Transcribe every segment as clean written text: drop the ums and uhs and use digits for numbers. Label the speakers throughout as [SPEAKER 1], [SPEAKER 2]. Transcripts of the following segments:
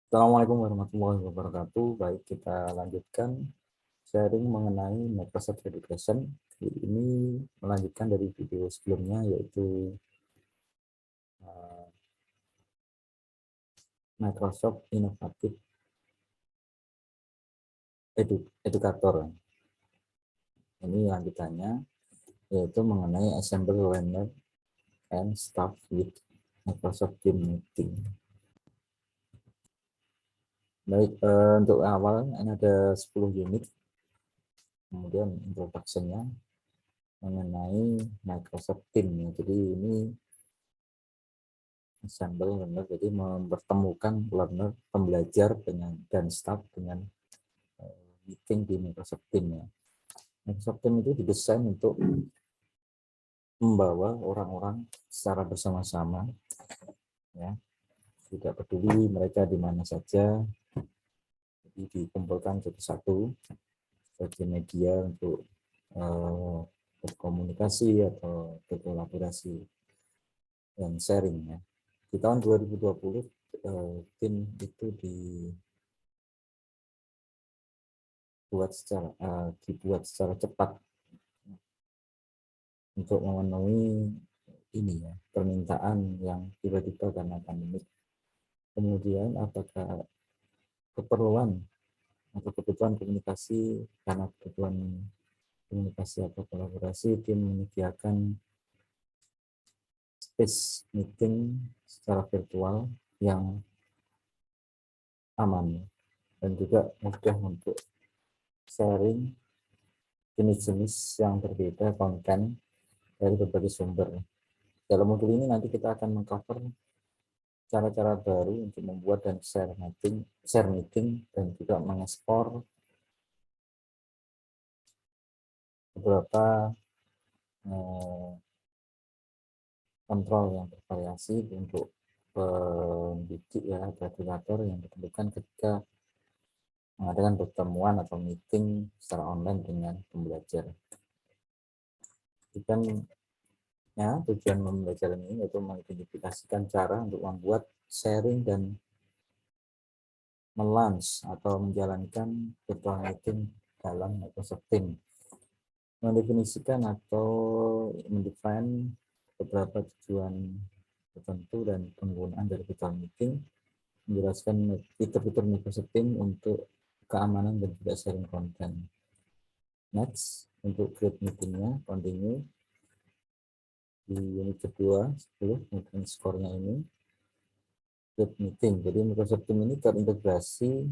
[SPEAKER 1] Assalamualaikum warahmatullahi wabarakatuh. Baik, kita lanjutkan sharing mengenai Microsoft Education. Ini melanjutkan dari video sebelumnya, yaitu Microsoft Innovative Educator. Ini lanjutannya, yaitu mengenai Assemble Learner and Staff with Microsoft Team Meeting. Baik, untuk awal ini ada 10 unit. Kemudian introduction-nya mengenai Microsoft Team. Jadi ini assemble learner, jadi mempertemukan learner, pembelajar dengan dan staff dengan meeting di Microsoft Teams ya. Microsoft Teams itu didesain untuk membawa orang-orang secara bersama-sama ya, tidak peduli mereka di mana saja, jadi dikumpulkan jadi satu sebagai media untuk berkomunikasi atau berkolaborasi dan sharing ya. Di tahun 2020 tim itu dibuat secara cepat untuk memenuhi ini ya, permintaan yang tiba-tiba karena pandemi. Kemudian apakah keperluan atau kebutuhan komunikasi, karena kebutuhan komunikasi atau kolaborasi, tim menyediakan space meeting secara virtual yang aman dan juga mudah untuk sharing jenis-jenis yang berbeda konten dari berbagai sumber. Dalam modul ini nanti kita akan mengcover cara-cara baru untuk membuat dan share meeting dan juga mengekspor beberapa kontrol yang bervariasi untuk pendidik ya, edukator yang ditentukan ketika mengadakan pertemuan atau meeting secara online dengan pembelajar. Tujuan pembelajaran ini yaitu mengidentifikasikan cara untuk membuat sharing dan melanch atau menjalankan virtual meeting dalam Microsoft Teams. Mendefinisikan atau mendefine beberapa tujuan tertentu dan penggunaan dari virtual meeting, menjelaskan fitur-fitur Microsoft Teams untuk keamanan dan juga sharing konten. Next, untuk create meetingnya, continue di unit kedua 10, kemudian skornya ini create meeting. Jadi Microsoft Teams ini terintegrasi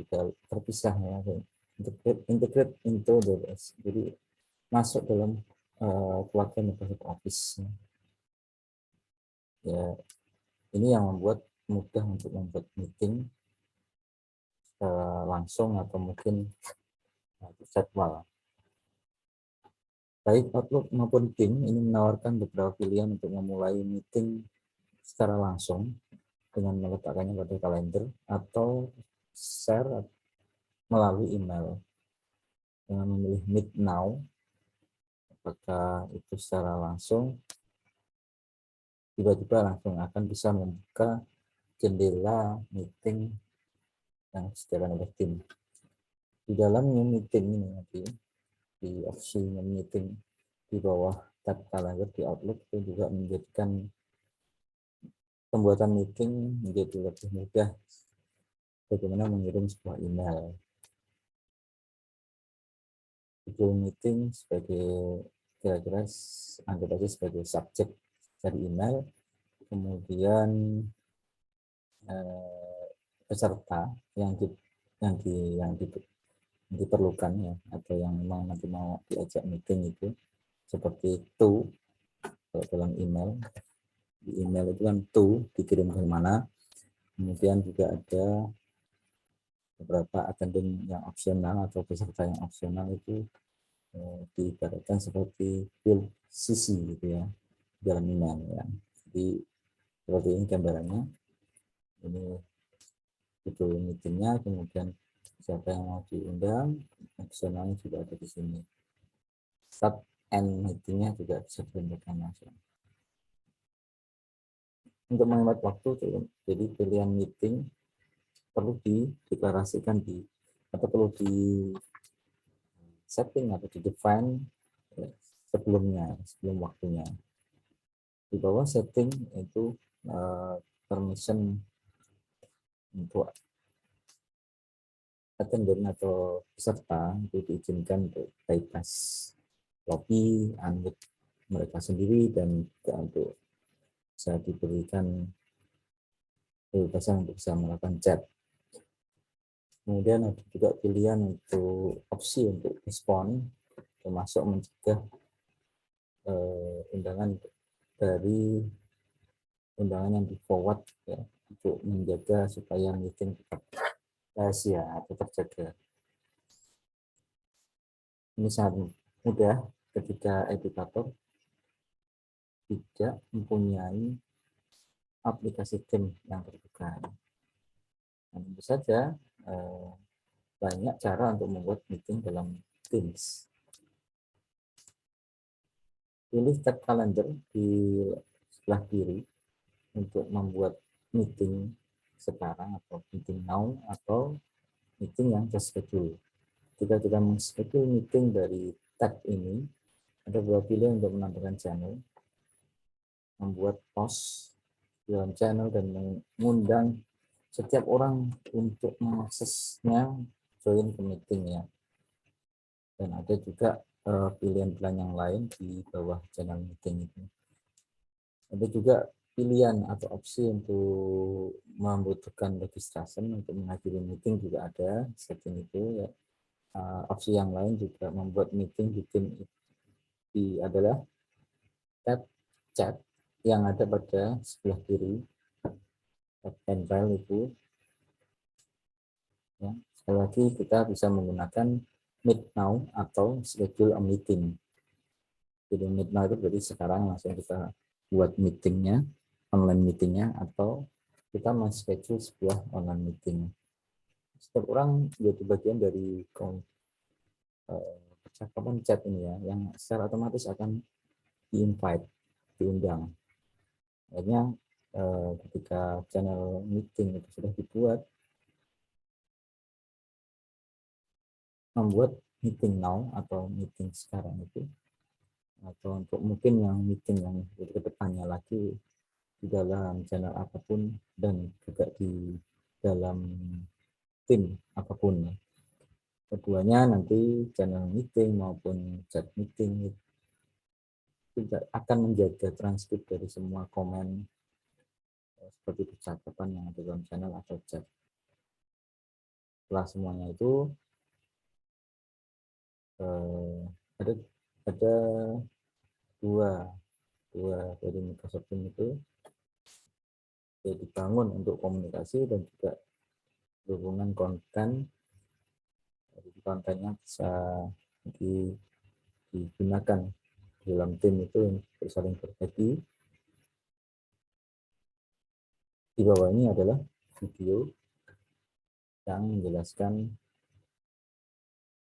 [SPEAKER 1] tidak terpisah ya, integrate into the rest. Jadi masuk dalam keluarga Microsoft Office. Ya, ini yang membuat mudah untuk membuat meeting langsung atau mungkin jadwal. Baik Outlook maupun Teams ini menawarkan beberapa pilihan untuk memulai meeting secara langsung dengan meletakkannya pada kalender atau share melalui email. Dengan memilih Meet Now, apakah itu secara langsung, tiba-tiba langsung akan bisa membuka jendela meeting yang disediakan oleh tim. Di dalam new meeting ini nanti, di opsi new meeting di bawah tab kalender di Outlook itu juga menjadikan pembuatan meeting menjadi lebih mudah bagaimana mengirim sebuah email. Google Meeting sebagai kira-kira anggap aja sebagai subjek dari email, kemudian peserta yang diperlukan ya, atau yang memang nanti mau diajak meeting itu seperti to dalam email. Di email itu kan to dikirim ke mana, kemudian juga ada beberapa attending yang opsional atau peserta yang opsional itu diibaratkan seperti field CC gitu ya dalam email ya. Jadi seperti ini gambarannya. Ini itu meetingnya, kemudian siapa yang mau diundang, opsionalnya juga ada di sini. Start and meetingnya juga bisa dibentukkan langsung. Untuk menghemat waktu, jadi pilihan meeting perlu dideklarasikan atau perlu di setting atau di define sebelum waktunya. Di bawah setting itu permission untuk attendant atau peserta itu diizinkan untuk bypass lobby, unmute mereka sendiri, dan juga untuk bisa diberikan kebebasan untuk bisa melakukan chat. Kemudian ada juga pilihan untuk opsi untuk respon, termasuk mencegah undangan dari undangan yang di forward ya, untuk menjaga supaya meeting tetap rahasia atau terjaga. Ini sangat mudah ketika edukator tidak mempunyai aplikasi tim yang terbuka. Tentu saja banyak cara untuk membuat meeting dalam Teams. Pilih tab calendar di sebelah kiri untuk membuat meeting sekarang atau meeting now atau meeting yang terschedule. Jika kita men-schedule meeting dari tab ini, ada dua pilihan untuk menambahkan channel, membuat post dalam channel dan mengundang setiap orang untuk mengaksesnya join ke meeting ya. Dan ada juga pilihan-pilihan yang lain di bawah channel meeting itu. Ada juga pilihan atau opsi untuk membutuhkan registration untuk menghadiri meeting juga ada setting itu ya. Opsi yang lain juga membuat meeting di tim adalah tab chat yang ada pada sebelah kiri tab file itu ya. Sekali lagi kita bisa menggunakan meet now atau schedule a meeting. Jadi meet now itu berarti sekarang langsung kita buat meetingnya, online meetingnya, atau kita men-schedule sebuah online meeting. Setiap orang menjadi bagian dari percakapan chat ini ya, yang secara otomatis akan di-invite, diundang. Akhirnya ketika channel meeting itu sudah dibuat, membuat meeting now atau meeting sekarang itu, atau untuk mungkin yang meeting yang ke depannya lagi di dalam channel apapun dan juga di dalam tim apapun ya. Keduanya nanti channel meeting maupun chat meeting tidak akan menjaga transkrip dari semua komen seperti percakapan yang ada dalam channel atau chat. Setelah semuanya itu ada dua dari Microsoft Teams itu ya, dibangun untuk komunikasi dan juga hubungan konten. Jadi kontennya bisa digunakan dalam tim itu untuk saling berbagi. Di bawah ini adalah video yang menjelaskan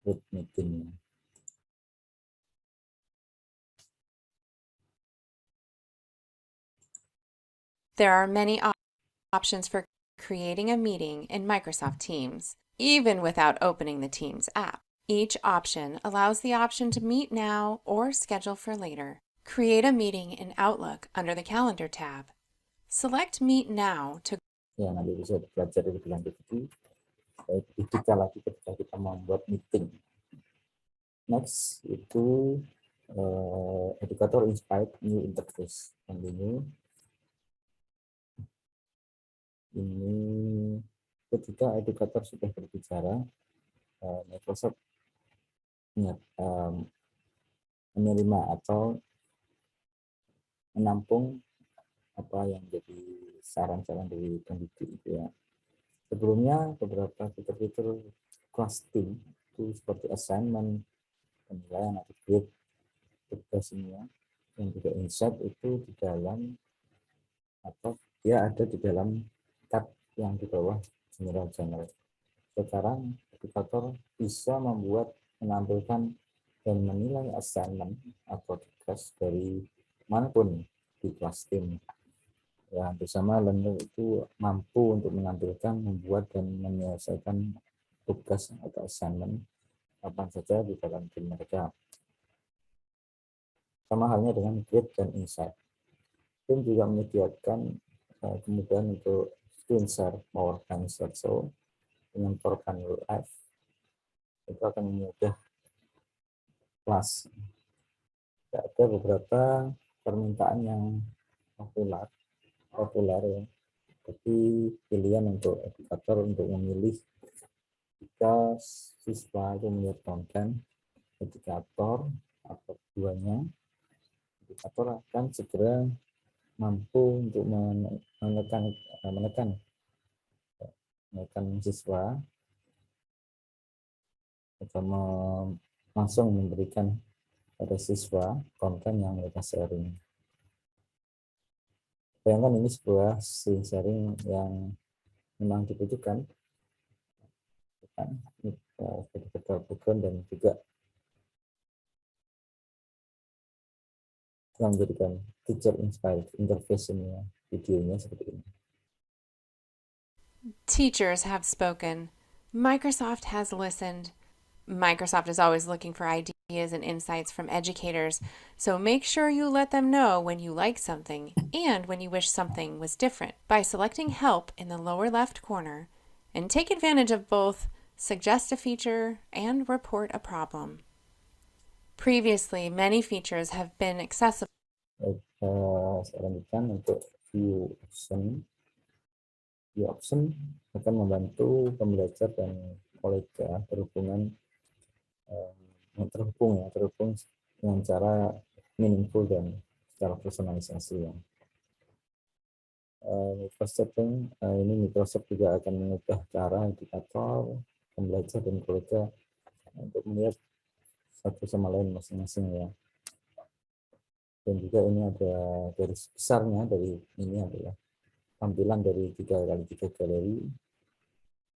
[SPEAKER 1] group meeting.
[SPEAKER 2] There are many options for creating a meeting in Microsoft Teams, even without opening the Teams app. Each option allows the option to meet now or schedule for later. Create a meeting in Outlook under the Calendar tab. Select Meet Now to
[SPEAKER 1] Ya, nanti bisa belajar lebih lanjut lebih detail lagi ketika kita membuat meeting. Next itu educator inspired new interface. Continue. Ini ketika educator sudah berbicara, Microsoft menerima atau menampung apa yang jadi saran-saran dari pendidik itu ya. Sebelumnya beberapa fitur-fitur kelas tim itu seperti assignment, penilaian atau grade, tugas semua yang juga insight itu di dalam atau dia ada di dalam tab yang di bawah general channel. Sekarang edukator bisa menampilkan dan menilai assignment atau tugas dari manapun di kelas tim Ya, bersama learner itu mampu untuk menampilkan, membuat, dan menyelesaikan tugas atau assignment kapan saja di dalam tim mereka. Sama halnya dengan grade dan insight. Tim juga menyediakan kemudahan untuk screen share PowerPoint slideshow dengan PowerPoint live. Itu akan memudah kelas. Ada beberapa permintaan yang populer ya. Tapi pilihan untuk edukator untuk memilih jika siswa itu melihat konten edukator atau keduanya, edukator akan segera mampu untuk menekan siswa atau langsung memberikan pada siswa konten yang mereka sharing. Bayangkan ini sebuah sharing yang memang dibutuhkan, kan? Betul background dan juga yang menjadikan teacher inspired interface-nya videonya seperti ini.
[SPEAKER 2] Teachers have spoken. Microsoft has listened. Microsoft is always looking for ideas and insights from educators, so make sure you let them know when you like something and when you wish something was different by selecting Help in the lower left corner, and take advantage of both Suggest a Feature and Report a Problem. Previously, many features have been accessible.
[SPEAKER 1] Saya lanjutkan untuk view option akan membantu pembelajar dan kolega terhubung dengan cara meaningful dan secara personalisasi ya. Microsoft juga akan mengubah cara edukator, pembelajar dan kolega untuk melihat satu sama lain masing-masing ya. Dan juga ini ada garis besarnya dari ini adalah tampilan dari 3x3 galeri,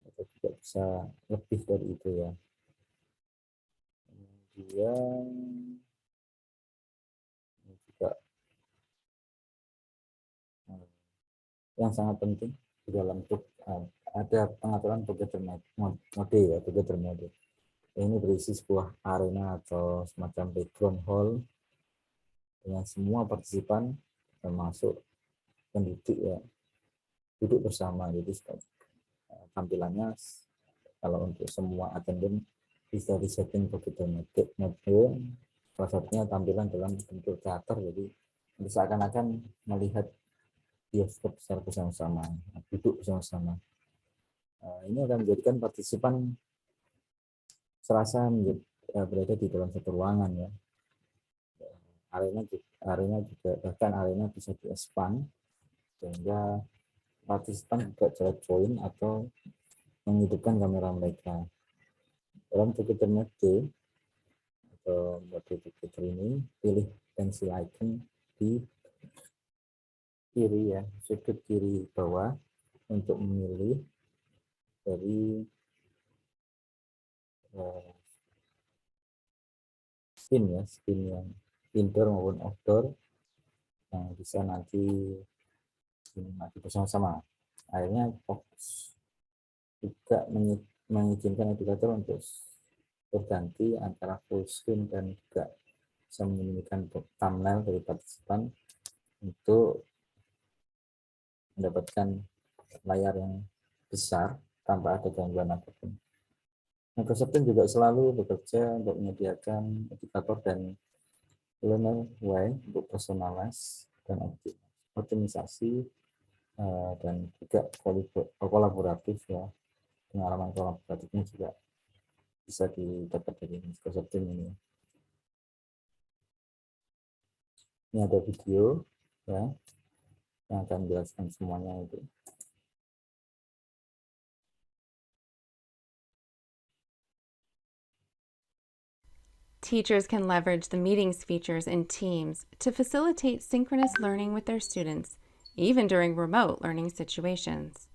[SPEAKER 1] atau juga bisa lebih dari itu ya. Kemudian juga yang sangat penting di dalam ada pengaturan together mode ya, together mode. Ini berisi sebuah arena atau semacam background hall dengan semua partisipan termasuk pendidik ya duduk bersama. Jadi tampilannya kalau untuk semua attendant bisa disetting together mode. Salah satunya tampilan dalam bentuk teater, jadi seakan-akan melihat bioskop secara bersama-sama, duduk bersama-sama. Ini akan menjadikan partisipan serasa berada di dalam satu ruangan ya. Arena juga bahkan arena bisa di-expand sehingga partisipan juga bisa join atau menghidupkan kamera mereka. Dalam together mode atau mode together ini, pilih pencil icon di kiri ya, sudut kiri bawah untuk memilih dari scene yang indoor maupun outdoor yang bisa nanti dinikmati bersama-sama. Akhirnya fokus juga mengizinkan edukator untuk berganti antara full screen dan juga bisa menyembunyikan thumbnail dari partisipan untuk mendapatkan layar yang besar tanpa ada gangguan apapun. Microsoft juga selalu bekerja untuk menyediakan edukator dan learner way untuk personalize dan optimisasi dan juga kolaboratif ya. Pengalaman kolaboratifnya juga bisa didapat dari Microsoft ini. Ini ada video ya yang akan menjelaskan semuanya itu.
[SPEAKER 2] Teachers can leverage the meetings features in Teams to facilitate synchronous learning with their students, even during remote learning situations.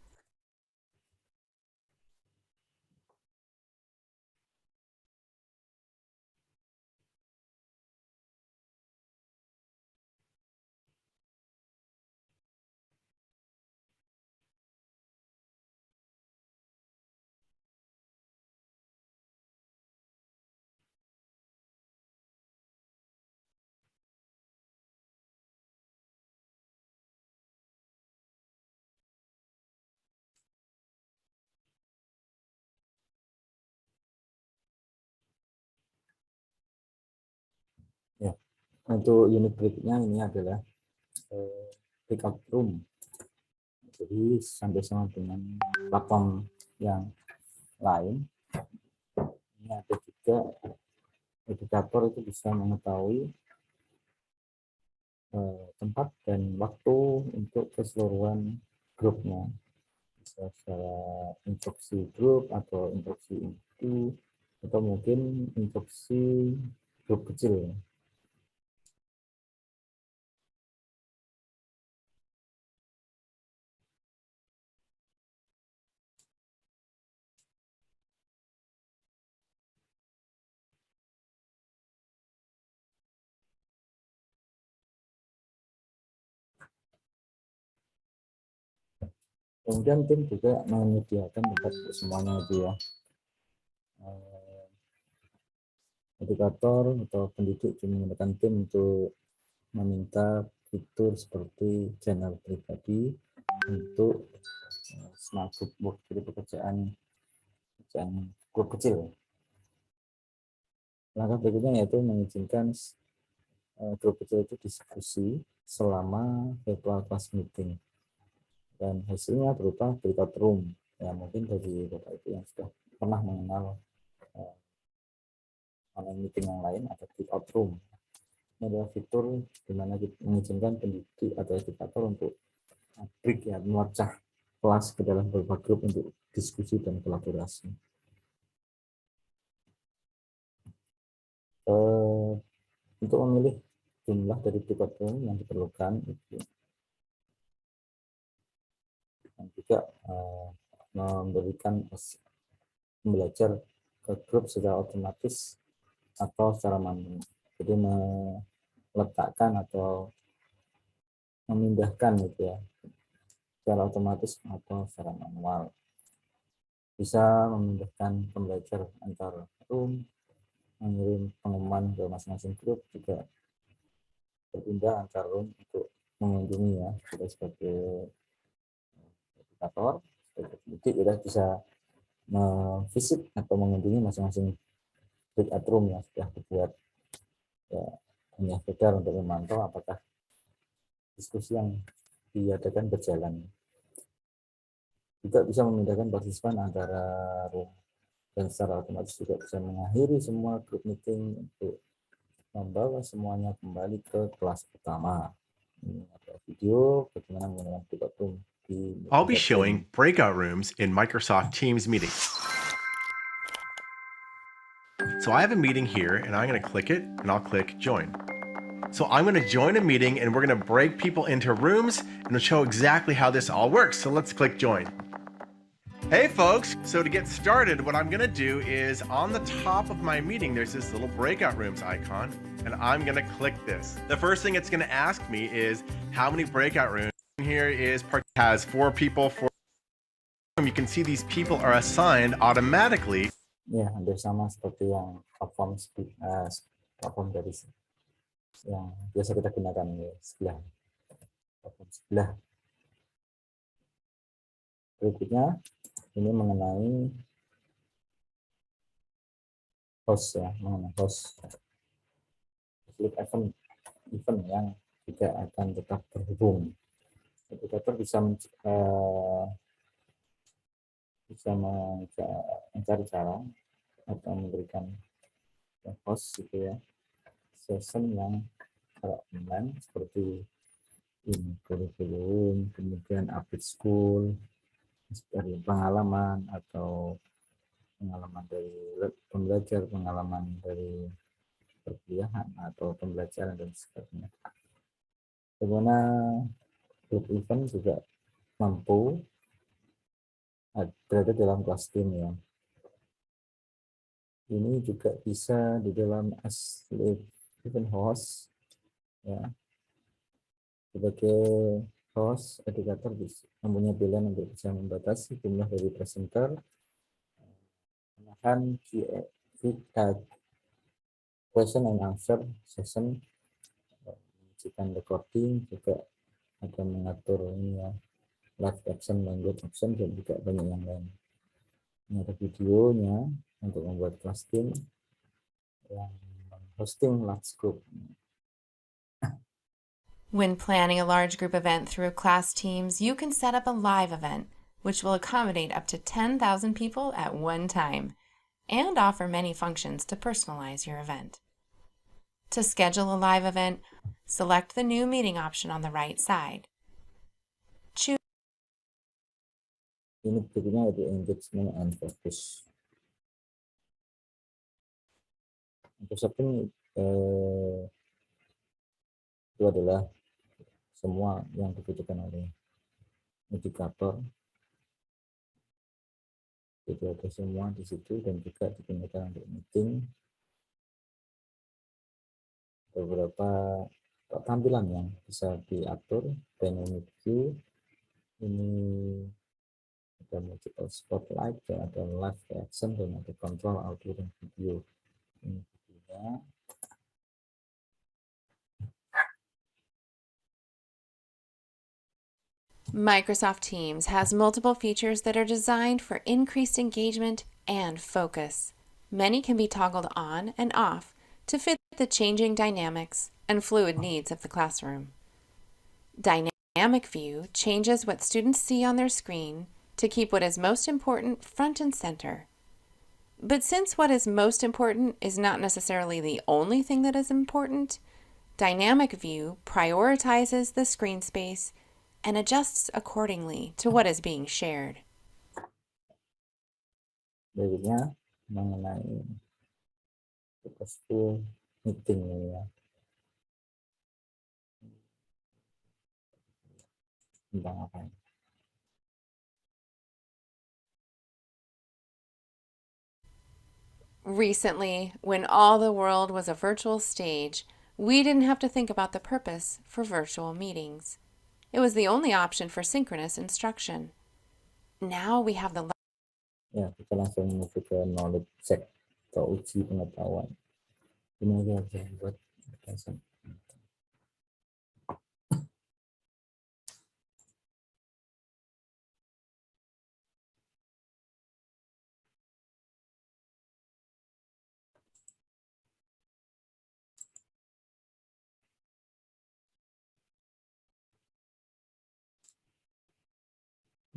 [SPEAKER 1] Untuk unit berikutnya ini adalah breakout room. Jadi sampai sama dengan platform yang lain, ini ada juga edukator itu bisa mengetahui tempat dan waktu untuk keseluruhan grupnya, bisa secara instruksi grup atau instruksi inti atau mungkin instruksi grup kecil. Kemudian tim juga menyediakan tempat untuk semuanya itu ya. Edukator atau pendidik menggunakan tim untuk meminta fitur seperti channel pribadi untuk smart group work, jadi pekerjaan grup kecil. Langkah berikutnya yaitu mengizinkan grup kecil itu diskusi selama virtual class meeting, dan hasilnya berupa breakout room. Ya, mungkin bagi Bapak Ibu yang sudah pernah mengenal online meeting yang lain, ada breakout room. Ini adalah fitur di mana mengizinkan pendidik atau edukator untuk break, ya, memecah kelas ke dalam beberapa grup untuk diskusi dan kolaborasi. Untuk memilih jumlah dari breakout room yang diperlukan itu, dan juga memberikan belajar ke grup secara otomatis atau secara manual. Jadi meletakkan atau memindahkan gitu ya, secara otomatis atau secara manual. Bisa memindahkan pembelajar antar room, mengirim pengumuman ke masing-masing grup, juga berpindah antar room untuk mengunjungi ya, kita sebagai edukator, sebagai pendidik kita bisa visit atau mengunjungi masing-masing breakout room yang sudah dibuat, ya, hanya sekedar untuk memantau apakah diskusi yang diadakan berjalan. Juga bisa memindahkan partisipan antara room, dan secara otomatis juga bisa mengakhiri semua grup meeting untuk membawa semuanya kembali ke kelas pertama. Ini ada video bagaimana menggunakan breakout room di
[SPEAKER 3] I'll be
[SPEAKER 1] breakout room.
[SPEAKER 3] showing breakout rooms in Microsoft Teams meetings. So I have a meeting here and I'm going to click it and I'll click join. So I'm going to join a meeting and we're going to break people into rooms and we'll show exactly how this all works. So let's click join. Hey folks, so to get started, what I'm gonna do is on the top of my meeting, there's this little breakout rooms icon, and I'm gonna click this. The first thing it's gonna ask me is how many breakout rooms. Here has 4 people, 4. You can see these people are assigned automatically.
[SPEAKER 1] Ya, hampir sama seperti yang platform dari yang biasa kita gunakan ya, platform sebelah. Berikutnya ini mengenai host ya, mengenai host event yang tidak akan tetap terhubung. Edukator bisa mencari cara atau memberikan host gitu ya, session yang kalau online seperti ini kurikulum, kemudian update school, dari pengalaman atau pengalaman dari pembelajar, pengalaman dari perkuliahan atau pembelajaran dan sebagainya. Bagaimana grup event juga mampu berada dalam kelas tim ya. Ini juga bisa di dalam event host ya. Sebagai host, edukator bisa mempunyai pilihan untuk bisa membatasi jumlah dari presenter, menahan question and answer session, menyajikan recording, juga ada mengatur ini ya, live option, language option, dan juga banyak yang lain. Ini ada videonya untuk membuat kelas tim yang hosting large group.
[SPEAKER 2] When planning a large group event through class teams, you can set up a live event, which will accommodate up to 10,000 people at one time, and offer many functions to personalize your event. To schedule a live event, select the new meeting option on the right side. Choose
[SPEAKER 1] Ini berikutnya yaitu engagement and focus. Microsoft ini itu adalah semua yang dibutuhkan oleh indikator. Itu ada semua di situ dan juga digunakan untuk meeting. Beberapa tampilan yang bisa diatur, dynamic view, ini ada multiple spotlight, dan ada live reaction, dan ada control audio dan video. Ini videonya.
[SPEAKER 2] Microsoft Teams has multiple features that are designed for increased engagement and focus. Many can be toggled on and off to fit the changing dynamics and fluid needs of the classroom. Dynamic View changes what students see on their screen to keep what is most important front and center. But since what is most important is not necessarily the only thing that is important, Dynamic View prioritizes the screen space and adjusts accordingly to what is being shared.
[SPEAKER 1] Berikutnya mengenai purposeful meeting ini ya. Tentang apa ini?
[SPEAKER 2] Recently, when all the world was a virtual stage, we didn't have to think about the purpose for virtual meetings. It was the only option for synchronous instruction. Now we have the
[SPEAKER 1] Ya, kita langsung menuju ke knowledge check atau uji pengetahuan. Ini aja buat langsung.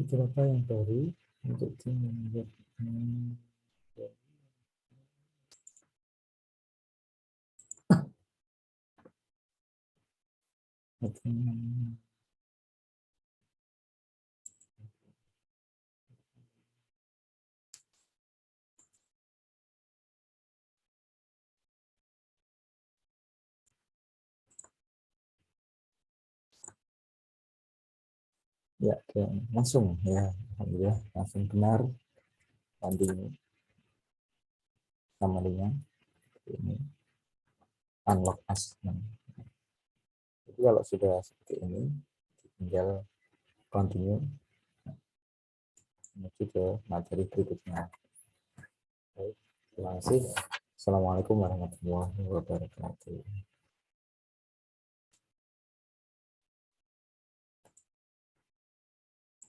[SPEAKER 1] Beberapa yang baru untuk tim membuat ya, langsung ya, alhamdulillah langsung benar banding sama dengan ini unlock assessment. Jadi kalau sudah seperti ini, tinggal continue menuju ke materi berikutnya. Baik, terima kasih. Assalamualaikum warahmatullahi wabarakatuh.